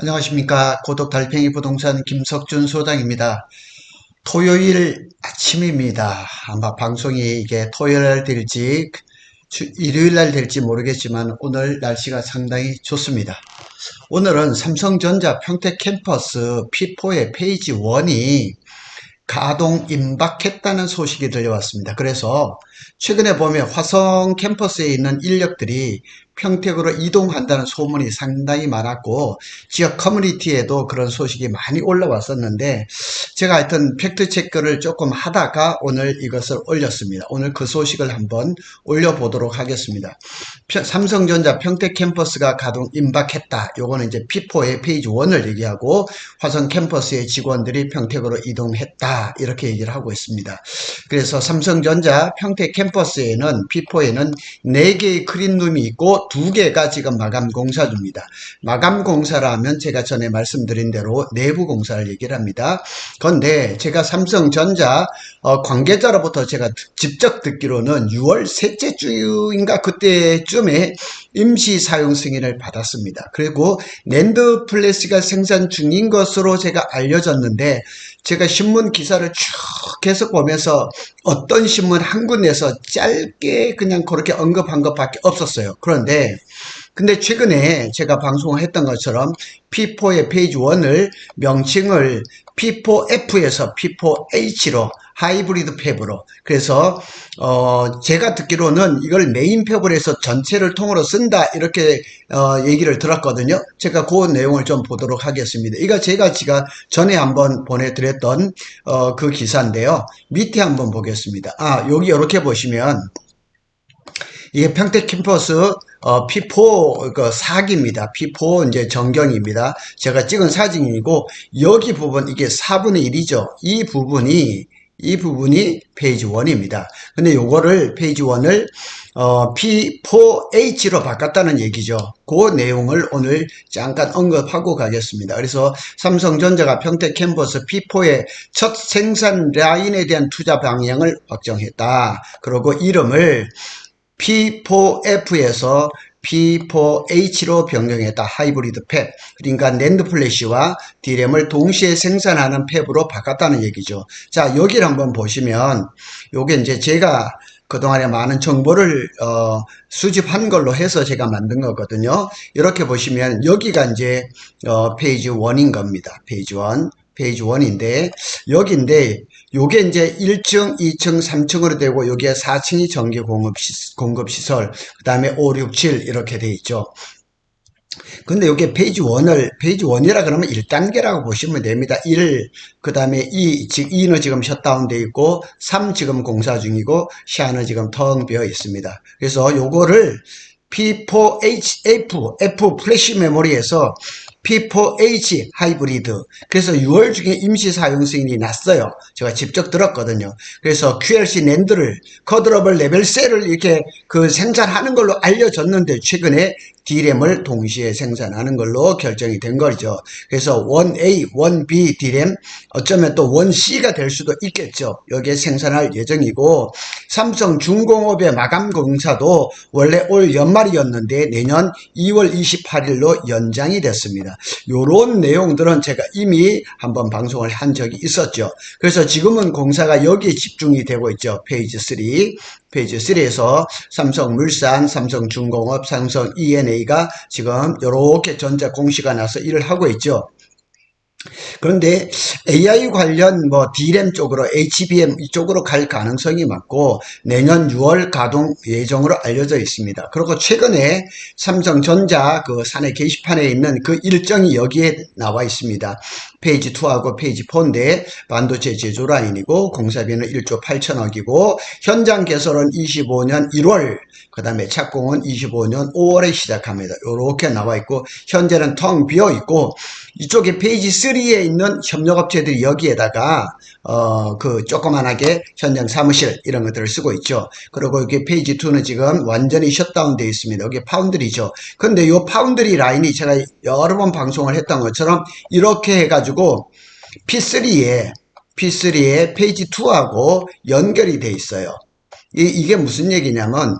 안녕하십니까. 고독 달팽이 부동산 김석준 소장입니다. 토요일 아침입니다. 아마 방송이 이게 토요일 날 될지 일요일 날 될지 모르겠지만 오늘 날씨가 상당히 좋습니다. 오늘은 삼성전자 평택 캠퍼스 P4의 페이지 1이 가동 임박했다는 소식이 들려왔습니다. 그래서 최근에 보면 화성 캠퍼스에 있는 인력들이 평택으로 이동한다는 소문이 상당히 많았고 지역 커뮤니티에도 그런 소식이 많이 올라왔었는데 제가 하여튼 팩트 체크를 조금 하다가 오늘 이것을 올렸습니다. 오늘 그 소식을 한번 올려보도록 하겠습니다. 삼성전자 평택 캠퍼스가 가동 임박했다. 요거는 이제 P4의 페이지 1을 얘기하고 화성 캠퍼스의 직원들이 평택으로 이동했다. 이렇게 얘기를 하고 있습니다. 그래서 삼성전자 평택 캠퍼스에는 P4에는 4개의 클린룸이 있고 2개가 지금 마감 공사 중입니다. 마감 공사라면 제가 전에 말씀드린 대로 내부 공사를 얘기를 합니다. 그런데 제가 삼성전자 관계자로부터 제가 직접 듣기로는 6월 셋째 주인가 그때쯤에 임시 사용 승인을 받았습니다. 그리고 낸드 플래시가 생산 중인 것으로 제가 알려졌는데 제가 신문 기사를 쭉 계속 보면서 어떤 신문 한 군데에서 짧게 그냥 그렇게 언급한 것밖에 없었어요. 근데 최근에 제가 방송을 했던 것처럼 P4의 페이지 1을 명칭을 P4F에서 P4H로 하이브리드 팹으로 그래서 제가 듣기로는 이걸 메인 팹으로 해서 전체를 통으로 쓴다 이렇게 얘기를 들었거든요. 제가 그 내용을 좀 보도록 하겠습니다. 이거 제가 전에 한번 보내드렸던 그 기사인데요. 밑에 한번 보겠습니다. 여기 이렇게 보시면 이게 평택 캠퍼스 P4 그 4기입니다. P4 이제 전경입니다. 제가 찍은 사진이고 여기 부분 이게 4분의 1이죠. 이 부분이 페이지 1입니다. 근데 요거를 페이지 1을 P4H로 바꿨다는 얘기죠. 그 내용을 오늘 잠깐 언급하고 가겠습니다. 그래서 삼성전자가 평택 캠퍼스 P4의 첫 생산 라인에 대한 투자 방향을 확정했다. 그리고 이름을 P4F에서 P4H로 변경했다. 하이브리드 팹. 그러니까 낸드 플래시와 D램을 동시에 생산하는 팹으로 바꿨다는 얘기죠. 자, 여기를 한번 보시면 요게 이제 제가 그동안에 많은 정보를 수집한 걸로 해서 제가 만든 거거든요. 이렇게 보시면 여기가 이제 페이지 1인 겁니다. 페이지 1. 페이지 1인데 여기인데 요게 이제 1층, 2층, 3층으로 되고 여기에 4층이 전기 공급시설 그 다음에 5, 6, 7 이렇게 돼 있죠. 근데 여기 페이지 1이라 그러면 1단계라고 보시면 됩니다. 1, 그 다음에 2, 2는 지금 셧다운 돼 있고 3 지금 공사 중이고 4는 지금 텅 비어 있습니다. 그래서 요거를 P4HF, F 플래시 메모리에서 P4H 하이브리드. 그래서 6월 중에 임시 사용 승인이 났어요. 제가 직접 들었거든요. 그래서 QLC 낸드를 커드러블 레벨 셀을 이렇게 생산하는 걸로 알려졌는데 최근에 D램을 동시에 생산하는 걸로 결정이 된 거죠. 그래서 1A, 1B D램 어쩌면 또 1C가 될 수도 있겠죠. 여기에 생산할 예정이고 삼성중공업의 마감 공사도 원래 올 연말이었는데 내년 2월 28일로 연장이 됐습니다. 요런 내용들은 제가 이미 한번 방송을 한 적이 있었죠. 그래서 지금은 공사가 여기에 집중이 되고 있죠. 페이지 3. 페이지 3에서 삼성물산, 삼성중공업, 삼성 E&A가 지금 이렇게 전자 공시가 나서 일을 하고 있죠. 그런데 AI 관련 D램 쪽으로 HBM 이쪽으로 갈 가능성이 많고 내년 6월 가동 예정으로 알려져 있습니다. 그리고 최근에 삼성전자 그 사내 게시판에 있는 그 일정이 여기에 나와 있습니다. 페이지 2하고 페이지 4인데 반도체 제조 라인이고 공사비는 1조 8천억이고 현장 개설은 25년 1월 그 다음에 착공은 25년 5월에 시작합니다. 이렇게 나와 있고 현재는 텅 비어 있고 이쪽에 페이지 3에 있는 협력업체들이 여기에다가 그 조그만하게 현장 사무실 이런 것들을 쓰고 있죠. 그리고 여기 페이지 2는 지금 완전히 셧다운 되어 있습니다. 여기 파운드리죠. 근데 이 파운드리 라인이 제가 여러 번 방송을 했던 것처럼 이렇게 해가지고 P3에 페이지 2하고 연결이 돼 있어요. 이게 무슨 얘기냐면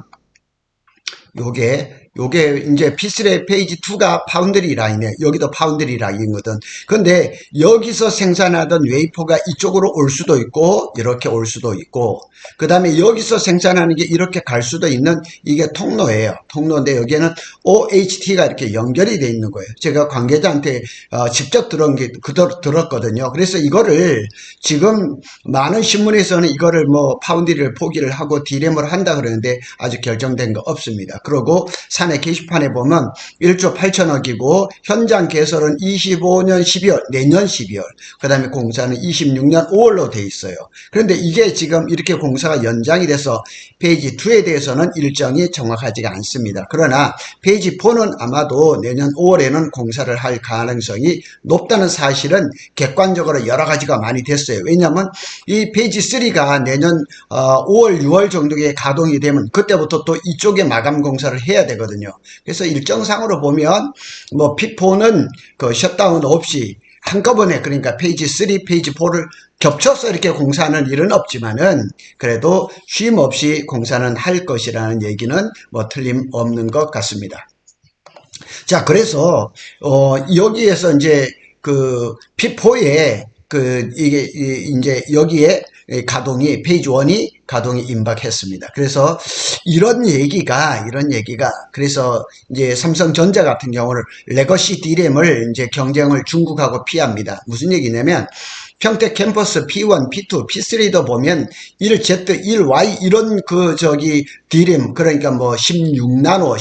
요게 이제 P3 페이지 2가 파운드리 라인이에요. 여기도 파운드리 라인이거든. 근데 여기서 생산하던 웨이퍼가 이쪽으로 올 수도 있고 이렇게 올 수도 있고, 그 다음에 여기서 생산하는 게 이렇게 갈 수도 있는 이게 통로예요. 통로인데 여기에는 OHT가 이렇게 연결이 돼 있는 거예요. 제가 관계자한테 직접 들었거든요. 그래서 이거를 지금 많은 신문에서는 이거를 뭐 파운드리를 포기를 하고 D램을 한다 그러는데 아직 결정된 거 없습니다. 그리고 사내 게시판에 보면 1조 8천억이고 현장 개설은 25년 12월, 내년 12월, 그 다음에 공사는 26년 5월로 돼 있어요. 그런데 이게 지금 이렇게 공사가 연장이 돼서 페이지 2에 대해서는 일정이 정확하지가 않습니다. 그러나 페이지 4는 아마도 내년 5월에는 공사를 할 가능성이 높다는 사실은 객관적으로 여러 가지가 많이 됐어요. 왜냐하면 이 페이지 3가 내년 5월, 6월 정도에 가동이 되면 그때부터 또 이쪽에 마감 공사를 해야 되거든요. 그래서 일정상으로 보면 뭐 P4는 그 셧다운 없이 한꺼번에, 그러니까 페이지 3, 페이지 4를 겹쳐서 이렇게 공사하는 일은 없지만은 그래도 쉼 없이 공사는 할 것이라는 얘기는 뭐 틀림없는 것 같습니다. 자, 그래서 여기에서 이제 그 P4에 이게 이제 여기에 가동이 페이지 1이 가동이 임박했습니다. 그래서 이런 얘기가 그래서 이제 삼성전자 같은 경우는 레거시 D램을 이제 경쟁을 중국하고 피합니다. 무슨 얘기냐면 평택 캠퍼스 P1, P2, P3도 보면 1Z, 1Y 이런 D램, 그러니까 뭐 16나노,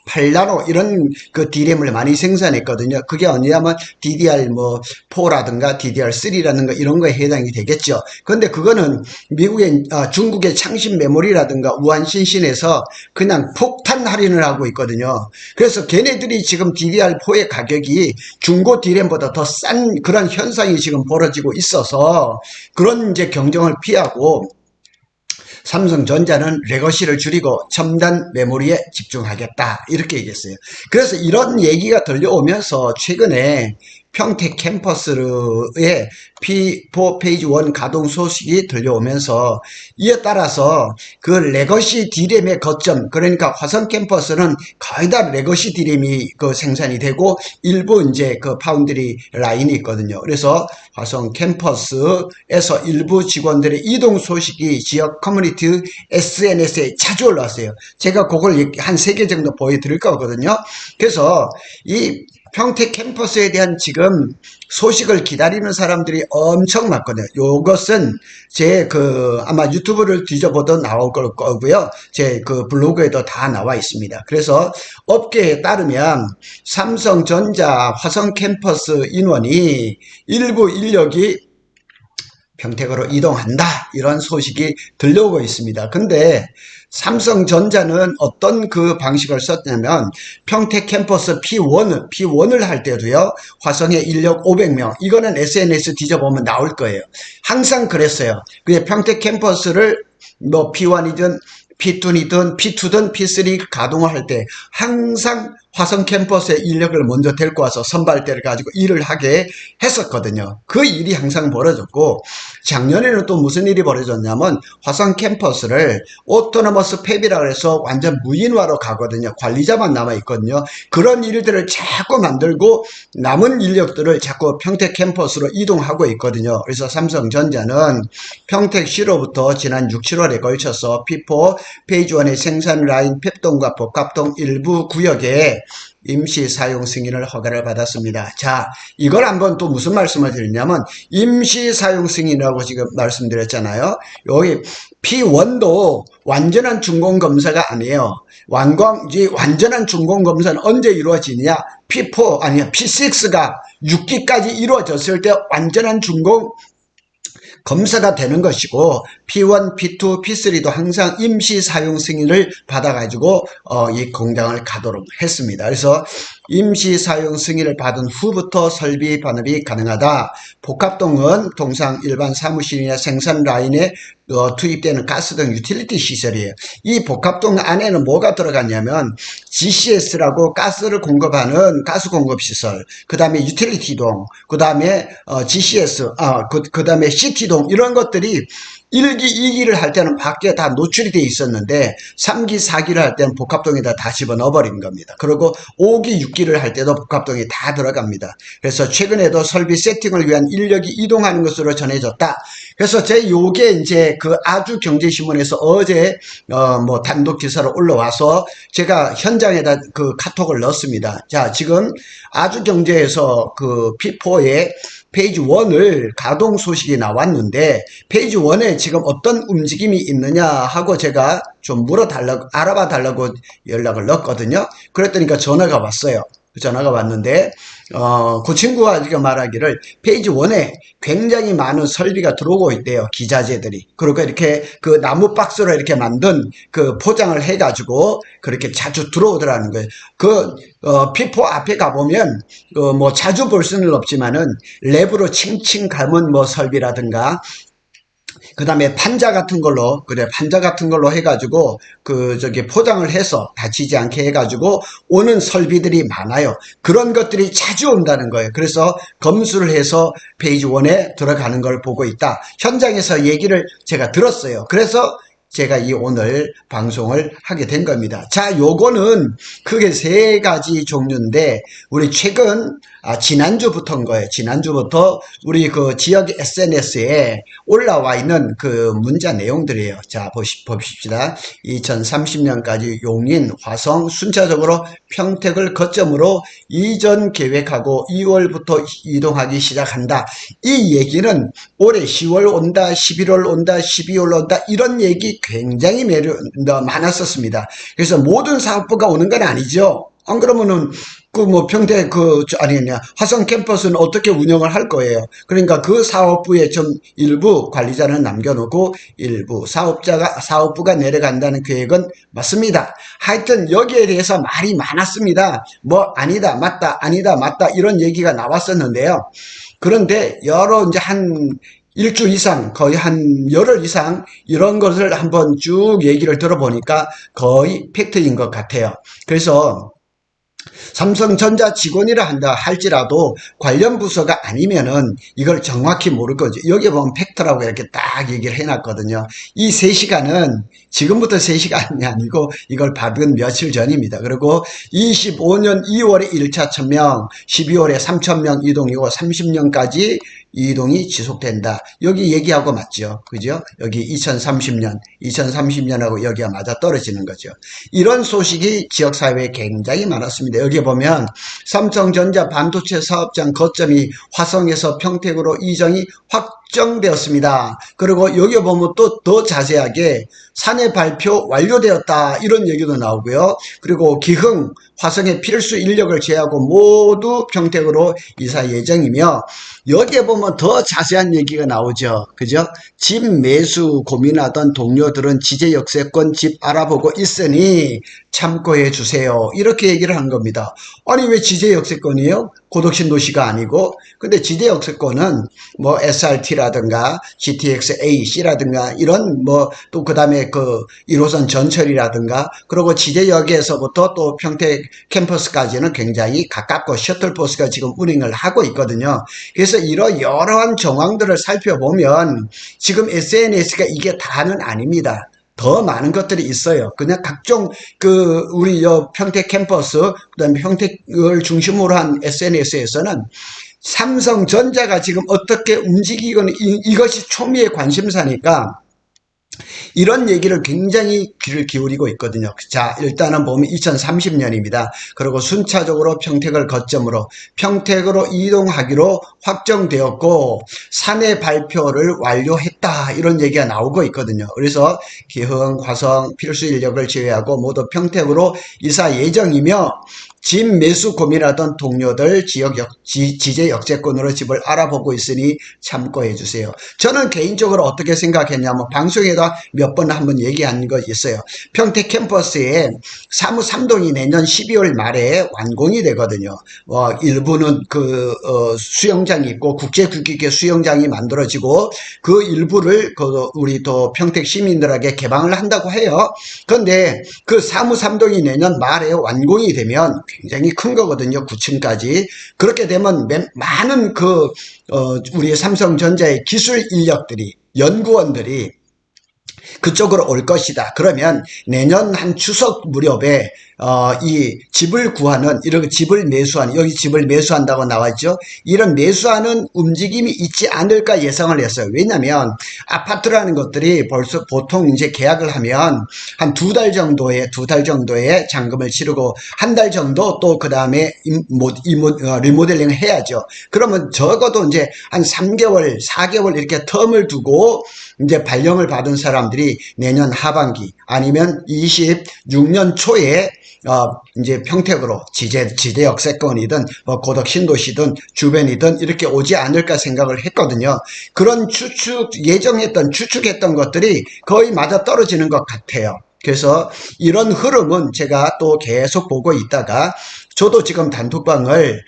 18나노 이런 그 D램을 많이 생산했거든요. 그게 어디냐면 DDR 뭐 4라든가 DDR3라든가 이런 거에 해당이 되겠죠. 그런데 그거는 중국의 창신 메모리라든가 우한신신에서 그냥 폭탄 할인을 하고 있거든요. 그래서 걔네들이 지금 DDR4의 가격이 중고 D램보다 더 싼 그런 현상이 지금 벌어지고 있어서 그런 이제 경쟁을 피하고 삼성전자는 레거시를 줄이고 첨단 메모리에 집중하겠다 이렇게 얘기했어요. 그래서 이런 얘기가 들려오면서 최근에 평택 캠퍼스의 P4 페이지 1 가동 소식이 들려오면서 이에 따라서 그 레거시 D램의 거점, 그러니까 화성 캠퍼스는 거의 다 레거시 D램이 생산이 되고 일부 이제 파운드리 라인이 있거든요. 그래서 화성 캠퍼스에서 일부 직원들의 이동 소식이 지역 커뮤니티 SNS에 자주 올라왔어요. 제가 그걸 한 3개 정도 보여드릴 거거든요. 그래서 이 평택 캠퍼스에 대한 지금 소식을 기다리는 사람들이 엄청 많거든요. 요것은 제 아마 유튜브를 뒤져보도 나올 거고요. 제 블로그에도 다 나와 있습니다. 그래서 업계에 따르면 삼성전자 화성 캠퍼스 인원이 일부 인력이 평택으로 이동한다 이런 소식이 들려오고 있습니다. 근데 삼성전자는 어떤 방식을 썼냐면 평택 캠퍼스 P1을 할 때도요, 화성에 인력 500명, 이거는 SNS 뒤져보면 나올 거예요. 항상 그랬어요. 그게 평택 캠퍼스를 뭐 P1이든 P2든 P2든 P3 가동을 할 때 항상 화성 캠퍼스에 인력을 먼저 데리고 와서 선발대를 가지고 일을 하게 했었거든요. 그 일이 항상 벌어졌고, 작년에는 또 무슨 일이 벌어졌냐면 화성 캠퍼스를 오토노머스 팹이라고 해서 완전 무인화로 가거든요. 관리자만 남아있거든요. 그런 일들을 자꾸 만들고 남은 인력들을 자꾸 평택 캠퍼스로 이동하고 있거든요. 그래서 삼성전자는 평택시로부터 지난 6, 7월에 걸쳐서 P4 페이지 1의 생산 라인 펩동과 복합동 일부 구역에 임시 사용 승인을 허가를 받았습니다. 자, 이걸 한번 또 무슨 말씀을 드리냐면 임시 사용 승인이라고 지금 말씀드렸잖아요. 여기 P1도 완전한 준공 검사가 아니에요. 완전한 준공 검사는 언제 이루어지냐? P4 아니야 P6가 6기까지 이루어졌을 때 완전한 준공 검사가 되는 것이고, P1, P2, P3도 항상 임시 사용 승인을 받아가지고 이 공장을 가도록 했습니다. 그래서 임시 사용 승인을 받은 후부터 설비 반입이 가능하다. 복합동은 통상 일반 사무실이나 생산 라인에 투입되는 가스 등 유틸리티 시설이에요. 이 복합동 안에는 뭐가 들어갔냐면 GCS라고 가스를 공급하는 가스 공급 시설, 그 다음에 유틸리티동, 그 다음에 GCS, 그 다음에 CT동 이런 것들이 1기, 2기를 할 때는 밖에 다 노출이 돼 있었는데 3기, 4기를 할 때는 복합동에다 다 집어넣어 버린 겁니다. 그리고 5기, 6기를 할 때도 복합동이 다 들어갑니다. 그래서 최근에도 설비 세팅을 위한 인력이 이동하는 것으로 전해졌다. 그래서 제 요게 이제 그 아주 경제신문에서 어제 뭐 단독 기사로 올라와서 제가 현장에다 그 카톡을 넣었습니다. 자, 지금 아주 경제에서 그 P4에 페이지 1을 가동 소식이 나왔는데 페이지 1에 지금 어떤 움직임이 있느냐 하고 제가 좀 알아봐 달라고 연락을 넣었거든요. 그랬더니까 전화가 왔어요. 전화가 왔는데 그 친구가 지금 말하기를 페이지 1에 굉장히 많은 설비가 들어오고 있대요. 기자재들이. 그러니까 이렇게 그 나무 박스로 이렇게 만든 그 포장을 해가지고 그렇게 자주 들어오더라는 거예요. 그 P4 앞에 가보면 뭐 자주 볼 수는 없지만은 랩으로 칭칭 감은 뭐 설비라든가 그 다음에 판자 같은 걸로, 그래, 판자 같은 걸로 해가지고, 포장을 해서 다치지 않게 해가지고 오는 설비들이 많아요. 그런 것들이 자주 온다는 거예요. 그래서 검수를 해서 페이지 1에 들어가는 걸 보고 있다. 현장에서 얘기를 제가 들었어요. 그래서 제가 오늘 방송을 하게 된 겁니다. 자, 요거는 크게 세 가지 종류인데, 우리 지난주부터인 거예요. 지난주부터 우리 그 지역 SNS에 올라와 있는 그 문자 내용들이에요. 자, 봅시다. 2030년까지 용인, 화성, 순차적으로 평택을 거점으로 이전 계획하고 2월부터 이동하기 시작한다. 이 얘기는 올해 10월 온다, 11월 온다, 12월 온다, 이런 얘기 굉장히 많았었습니다. 그래서 모든 사업부가 오는 건 아니죠. 안 그러면은 평택 화성 캠퍼스는 어떻게 운영을 할 거예요. 그러니까 그 사업부에 좀 일부 관리자는 남겨놓고 일부 사업부가 내려간다는 계획은 맞습니다. 하여튼 여기에 대해서 말이 많았습니다. 뭐 아니다 맞다 아니다 맞다 이런 얘기가 나왔었는데요. 그런데 이제 한 일주 이상, 거의 한 열흘 이상 이런 것을 한번 쭉 얘기를 들어보니까 거의 팩트인 것 같아요. 그래서 삼성전자 직원이라 한다 할지라도 관련 부서가 아니면은 이걸 정확히 모를 거죠. 여기 보면 팩트라고 이렇게 딱 얘기를 해놨거든요. 이 3시간은 지금부터 3시간이 아니고 이걸 받은 며칠 전입니다. 그리고 25년 2월에 1차 1000명, 12월에 3000명 이동이고 30년까지 이동이 지속된다. 여기 얘기하고 맞죠. 그죠? 여기 2030년하고 여기가 맞아 떨어지는 거죠. 이런 소식이 지역사회에 굉장히 많았습니다. 여기 보면 삼성전자 반도체 사업장 거점이 화성에서 평택으로 이전이 확정되었습니다. 그리고 여기 보면 또 더 자세하게 사내 발표 완료되었다 이런 얘기도 나오고요. 그리고 기흥, 화성의 필수 인력을 제외하고 모두 평택으로 이사 예정이며 여기에 보면 더 자세한 얘기가 나오죠. 그죠? 집 매수 고민하던 동료들은 지제역세권 집 알아보고 있으니 참고해 주세요. 이렇게 얘기를 한 겁니다. 아니 왜 지제역세권이에요? 고덕신도시가 아니고. 근데 지제역세권은 뭐 SRT라든가 GTX AC라든가 이런 또 그다음에 그 1호선 전철이라든가 그리고 지제역에서부터 또 평택 캠퍼스까지는 굉장히 가깝고 셔틀버스가 지금 운행을 하고 있거든요. 그래서 이런 여러한 정황들을 살펴보면 지금 SNS가 이게 다는 아닙니다. 더 많은 것들이 있어요. 그냥 각종 우리 평택 캠퍼스 그다음에 평택을 중심으로 한 SNS에서는 삼성전자가 지금 어떻게 움직이거나 이것이 초미의 관심사니까 이런 얘기를 굉장히 귀를 기울이고 있거든요. 자, 일단은 보면 2030년입니다. 그리고 순차적으로 평택을 거점으로 평택으로 이동하기로 확정되었고 사내 발표를 완료했다 이런 얘기가 나오고 있거든요. 그래서 기흥, 화성, 필수 인력을 제외하고 모두 평택으로 이사 예정이며 집 매수 고민하던 동료들 지제 역세권으로 집을 알아보고 있으니 참고해 주세요. 저는 개인적으로 어떻게 생각했냐면 방송에도 몇 번 한번 얘기한 거 있어요. 평택 캠퍼스에 사무 3동이 내년 12월 말에 완공이 되거든요. 일부는 수영장이 있고 국제국기계 수영장이 만들어지고 그 일부를 우리 또 평택 시민들에게 개방을 한다고 해요. 그런데 그 사무 3동이 내년 말에 완공이 되면 굉장히 큰 거거든요. 9층까지. 그렇게 되면 많은 우리 삼성전자의 기술 인력들이 연구원들이 그쪽으로 올 것이다. 그러면 내년 한 추석 무렵에 이 집을 구하는, 이런 집을 매수하는, 여기 집을 매수한다고 나왔죠. 이런 매수하는 움직임이 있지 않을까 예상을 했어요. 왜냐하면 아파트라는 것들이 벌써 보통 이제 계약을 하면 한 두 달 정도의 잔금을 치르고 한 달 정도 또 그 다음에 리모델링을 해야죠. 그러면 적어도 이제 한 3개월, 4개월 이렇게 텀을 두고 이제 발령을 받은 사람들이 내년 하반기 아니면 26년 초에 이제 평택으로 지대 역세권이든 고덕 신도시든 주변이든 이렇게 오지 않을까 생각을 했거든요. 그런 추측했던 것들이 거의 맞아 떨어지는 것 같아요. 그래서 이런 흐름은 제가 또 계속 보고 있다가 저도 지금 단톡방을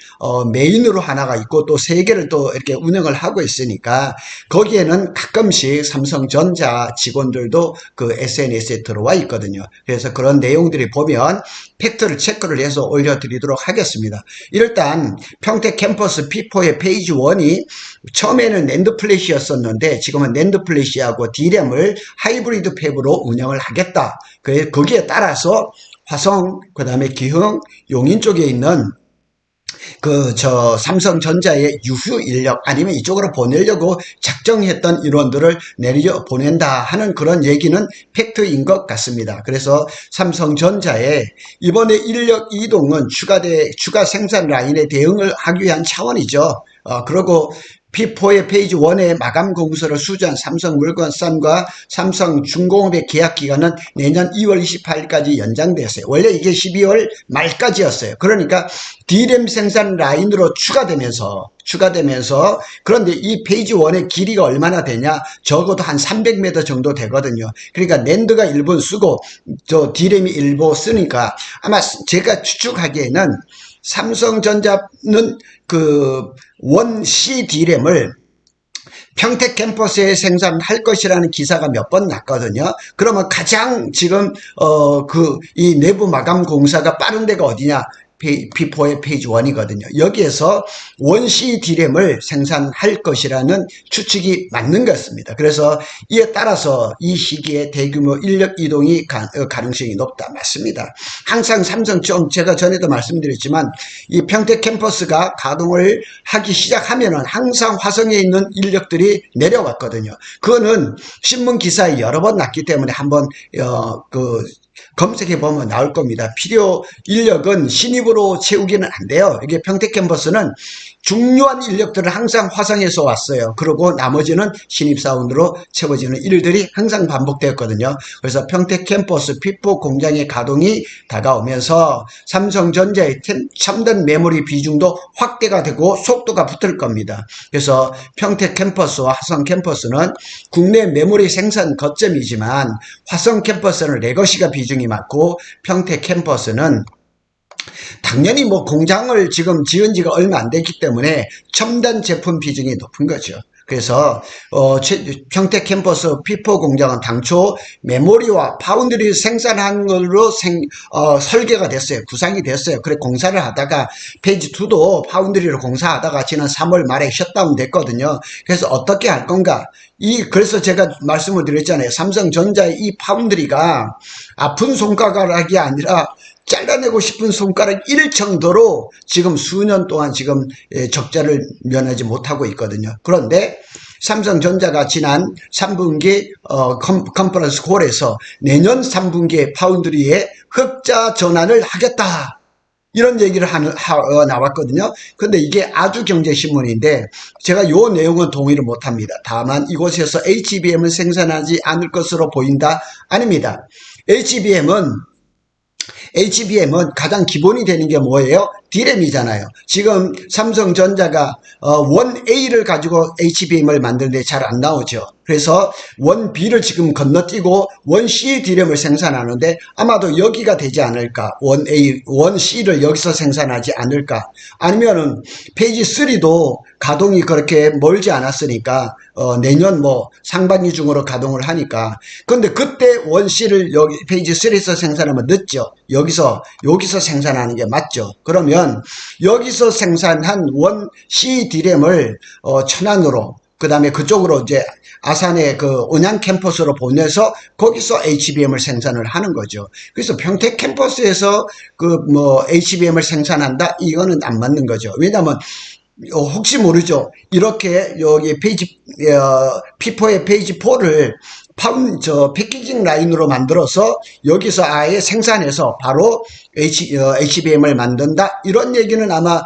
메인으로 하나가 있고 또 3개를 또 이렇게 운영을 하고 있으니까 거기에는 가끔씩 삼성전자 직원들도 그 SNS에 들어와 있거든요. 그래서 그런 내용들이 보면 팩트를 체크를 해서 올려드리도록 하겠습니다. 일단 평택 캠퍼스 P4의 페이지 1이 처음에는 낸드 플래시였었는데 지금은 낸드 플래시하고 D램을 하이브리드 팹으로 운영을 하겠다. 거기에 따라서 화성, 그 다음에 기흥, 용인 쪽에 있는 삼성전자의 유휴 인력 아니면 이쪽으로 보내려고 작정했던 인원들을 내려 보낸다 하는 그런 얘기는 팩트인 것 같습니다. 그래서 삼성전자의 이번에 인력 이동은 추가 생산 라인에 대응을 하기 위한 차원이죠. 그리고 P4의 페이지 1의 마감 공서를 수주한 삼성물건산과 삼성중공업의 계약 기간은 내년 2월 28일까지 연장됐어요. 원래 이게 12월 말까지였어요. 그러니까 D램 생산 라인으로 추가되면서 그런데 이 페이지 1의 길이가 얼마나 되냐? 적어도 한 300m 정도 되거든요. 그러니까 낸드가 일부 쓰고 저 D램이 일부 쓰니까 아마 제가 추측하기에는 삼성전자는 원 C D램을 평택 캠퍼스에 생산할 것이라는 기사가 몇 번 났거든요. 그러면 가장 지금 이 내부 마감 공사가 빠른 데가 어디냐? P4의 페이지 1이거든요. 여기에서 원C D램을 생산할 것이라는 추측이 맞는 것 같습니다. 그래서 이에 따라서 이 시기에 대규모 인력 이동이 가능성이 높다. 맞습니다. 항상 삼성 제가 전에도 말씀드렸지만 이 평택 캠퍼스가 가동을 하기 시작하면은 항상 화성에 있는 인력들이 내려왔거든요. 그거는 신문 기사에 여러 번 났기 때문에 한번 검색해 보면 나올 겁니다. 필요 인력은 신입으로 채우기는 안 돼요. 이게 평택 캠퍼스는 중요한 인력들은 항상 화성에서 왔어요. 그리고 나머지는 신입사원으로 채워지는 일들이 항상 반복되었거든요. 그래서 평택 캠퍼스 P4 공장의 가동이 다가오면서 삼성전자의 첨단 메모리 비중도 확대가 되고 속도가 붙을 겁니다. 그래서 평택 캠퍼스와 화성 캠퍼스는 국내 메모리 생산 거점이지만 화성 캠퍼스는 레거시가 비중이 많고 평택 캠퍼스는 당연히 공장을 지금 지은 지가 얼마 안 됐기 때문에 첨단 제품 비중이 높은 거죠. 그래서 평택 캠퍼스 P4 공장은 당초 메모리와 파운드리 생산한 걸로 설계가 됐어요. 구상이 됐어요. 그래 공사를 하다가 페이지 2도 파운드리로 공사하다가 지난 3월 말에 셧다운 됐거든요. 그래서 어떻게 할 건가? 그래서 제가 말씀을 드렸잖아요. 삼성전자의 이 파운드리가 아픈 손가락이 아니라 잘라내고 싶은 손가락일 정도로 지금 수년 동안 지금 적자를 면하지 못하고 있거든요. 그런데 삼성전자가 지난 3분기 컨퍼런스 콜에서 내년 3분기에 파운드리에 흑자 전환을 하겠다. 이런 얘기를 나왔거든요. 근데 이게 아주 경제신문인데 제가 요 내용은 동의를 못합니다. 다만 이곳에서 HBM을 생산하지 않을 것으로 보인다? 아닙니다. HBM은 가장 기본이 되는 게 뭐예요? D램이잖아요. 지금 삼성전자가 원 A를 가지고 HBM을 만드는데 잘 안 나오죠. 그래서 원 B를 지금 건너뛰고 원 C D램을 생산하는데 아마도 여기가 되지 않을까? 원 A, 원 C를 여기서 생산하지 않을까? 아니면은 페이지 3도 가동이 그렇게 멀지 않았으니까 내년 상반기 중으로 가동을 하니까 근데 그때 원 C를 여기 페이지 3에서 생산하면 늦죠. 여기서 생산하는 게 맞죠. 그러면 여기서 생산한 원 C D램을 천안으로 그 다음에 그쪽으로 이제 아산의 그 온양 캠퍼스로 보내서 거기서 HBM을 생산을 하는 거죠. 그래서 평택 캠퍼스에서 그 뭐 HBM을 생산한다? 이거는 안 맞는 거죠. 왜냐하면 혹시 모르죠. 이렇게 여기 페이지 P4의 페이지 4를 패키징 라인으로 만들어서 여기서 아예 생산해서 바로 HBM을 만든다. 이런 얘기는 아마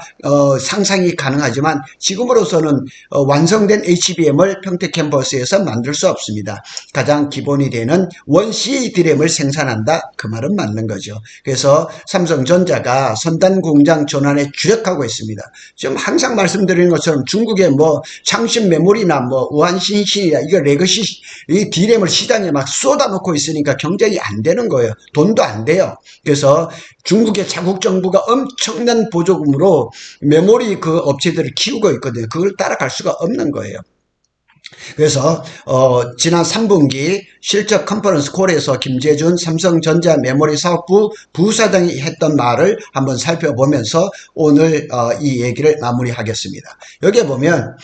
상상이 가능하지만 지금으로서는 완성된 HBM을 평택 캠퍼스에서 만들 수 없습니다. 가장 기본이 되는 원CA D램을 생산한다. 그 말은 맞는 거죠. 그래서 삼성전자가 선단 공장 전환에 주력하고 있습니다. 지금 항상 말씀드리는 것처럼 중국의 뭐 창신 메모리나 뭐 우한신시나 이거 레거시 이 D램을 시장에 막 쏟아놓고 있으니까 경쟁이 안 되는 거예요. 돈도 안 돼요. 그래서 중국의 자국 정부가 엄청난 보조금으로 메모리 그 업체들을 키우고 있거든요. 그걸 따라갈 수가 없는 거예요. 그래서 지난 3분기 실적 컨퍼런스 콜에서 김재준 삼성전자 메모리 사업부 부사장이 했던 말을 한번 살펴보면서 오늘 이 얘기를 마무리하겠습니다. 여기에 보면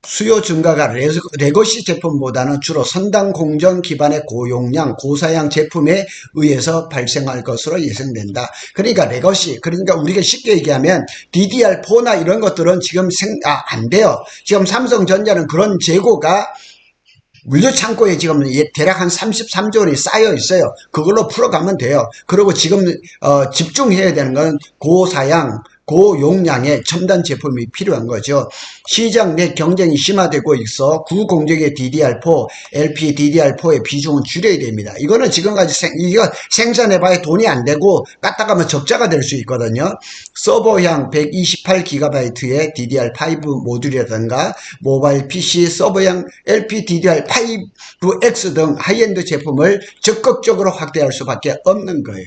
수요 증가가 레거시 제품보다는 주로 선단 공정 기반의 고용량, 고사양 제품에 의해서 발생할 것으로 예상된다. 그러니까 레거시, 그러니까 우리가 쉽게 얘기하면 DDR4나 이런 것들은 지금 안 돼요. 지금 삼성전자는 그런 재고가 물류 창고에 지금 대략 한 33조 원이 쌓여 있어요. 그걸로 풀어가면 돼요. 그리고 지금 집중해야 되는 건 고사양, 고용량의 첨단 제품이 필요한 거죠. 시장 내 경쟁이 심화되고 있어 구공정의 DDR4, LP DDR4의 비중은 줄여야 됩니다. 이거는 지금까지 이거 생산해봐야 돈이 안 되고 까딱하면 적자가 될 수 있거든요. 서버형 128GB의 DDR5 모듈이라든가 모바일 PC 서버형 LP DDR5X 등 하이엔드 제품을 적극적으로 확대할 수밖에 없는 거예요.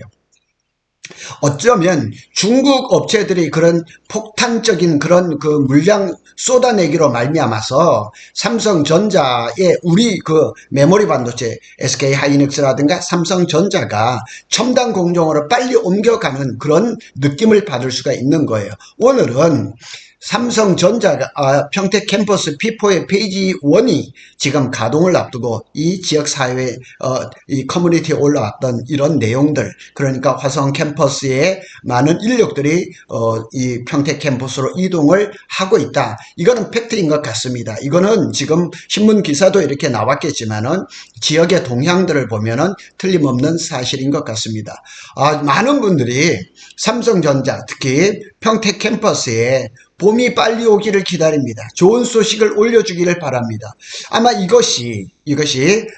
어쩌면 중국 업체들이 그런 폭탄적인 그런 그 물량 쏟아내기로 말미암아서 삼성전자의 우리 그 메모리 반도체 SK 하이닉스라든가 삼성전자가 첨단 공정으로 빨리 옮겨가는 그런 느낌을 받을 수가 있는 거예요. 오늘은 삼성전자가 평택 캠퍼스 P4의 페이지 1이 지금 가동을 앞두고 이 지역사회 이 커뮤니티에 올라왔던 이런 내용들, 그러니까 화성 캠퍼스에 많은 인력들이 이 평택 캠퍼스로 이동을 하고 있다. 이거는 팩트인 것 같습니다. 이거는 지금 신문 기사도 이렇게 나왔겠지만은 지역의 동향들을 보면은 틀림없는 사실인 것 같습니다. 많은 분들이 삼성전자 특히 평택 캠퍼스에 봄이 빨리 오기를 기다립니다. 좋은 소식을 올려주기를 바랍니다. 아마 이것이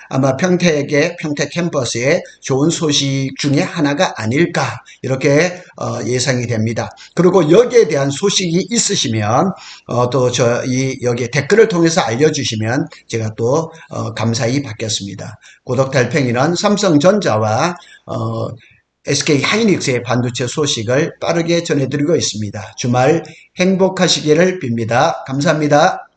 아마 평택 캠퍼스의 좋은 소식 중에 하나가 아닐까 이렇게 예상이 됩니다. 그리고 여기에 대한 소식이 있으시면 또 여기 댓글을 통해서 알려주시면 제가 또 감사히 받겠습니다. 구독 달팽이는 삼성전자와 SK 하이닉스의 반도체 소식을 빠르게 전해드리고 있습니다. 주말 행복하시기를 빕니다. 감사합니다.